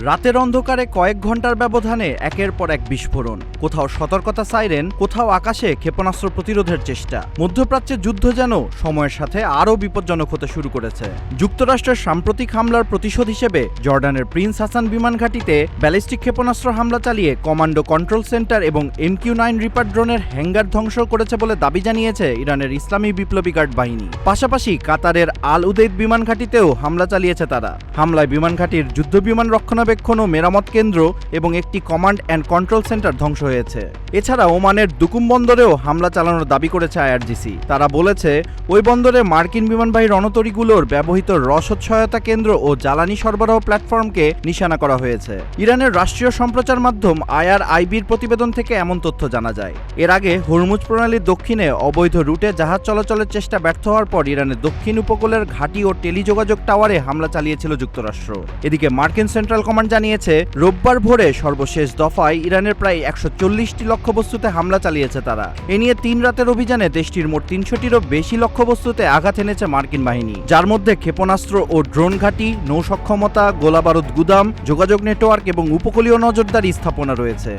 রাতের অন্ধকারে কয়েক ঘন্টার ব্যবধানে একের পর এক বিস্ফোরণ, কোথাও সতর্কতা সাইরেন, কোথাও আকাশে ক্ষেপণাস্ত্র প্রতিরোধের চেষ্টা। মধ্যপ্রাচ্যের যুদ্ধ যেন সময়ের সাথে আরও বিপজ্জনক হতে শুরু করেছে। যুক্তরাষ্ট্রের সাম্প্রতিক হামলার প্রতিশোধ হিসেবে জর্ডানের প্রিন্স হাসান বিমান ঘাঁটিতে ব্যালিস্টিক ক্ষেপণাস্ত্র হামলা চালিয়ে কমান্ডো কন্ট্রোল সেন্টার এবং MQ-9 রিপার ড্রোনের হ্যাঙ্গার ধ্বংস করেছে বলে দাবি জানিয়েছে ইরানের ইসলামী বিপ্লবী গার্ড বাহিনী। পাশাপাশি কাতারের আল উদেইদ বিমান ঘাঁটিতেও হামলা চালিয়েছে তারা। হামলায় বিমান ঘাঁটির যুদ্ধবিমান রক্ষণাবেক্ষণ ও মেরামত কেন্দ্র এবং একটি কমান্ড অ্যান্ড কন্ট্রোল সেন্টার ধ্বংস হয়েছে। এছাড়া ওমানের দুকুম বন্দরেও হামলা চালানোর দাবি করেছে IRGC। তারা বলেছে ওই বন্দরে মার্কিন বিমানবাহী রণতরীগুলোর ব্যবহৃত রসদ সহায়তা কেন্দ্র ও জ্বালানি সরবরাহ প্ল্যাটফর্মকে নিশানা করা হয়েছে। ইরানের রাষ্ট্রীয় সম্প্রচার মাধ্যম IRIBর প্রতিবেদন থেকে এমন তথ্য জানা যায়। এর আগে হরমুজ প্রণালীর দক্ষিণে অবৈধ রুটে জাহাজ চলাচলের চেষ্টা ব্যর্থ হওয়ার পর ইরানের দক্ষিণ উপকূলের ঘাঁটি ও টেলিযোগাযোগ টাওয়ারে হামলা চালিয়েছিল যুক্তরাষ্ট্র। এদিকে মার্কিন সেন্ট্রাল কমান্ড জানিয়েছে রোববার ভোরে সর্বশেষ দফায় ইরানের প্রায় 140টি লক্ষ্যবস্তুতে হামলা চালিয়েছে তারা। এ নিয়ে 3 রাতের অভিযানে দেশটির মোট 300টিরও বেশি লক্ষ্যবস্তুতে আঘাত এনেছে মার্কিন বাহিনী, যার মধ্যে ক্ষেপণাস্ত্র ও ড্রোন ঘাঁটি, নৌ সক্ষমতা, গোলাবারুদ গুদাম, যোগাযোগ নেটওয়ার্ক এবং উপকূলীয় নজরদারি স্থাপনা রয়েছে।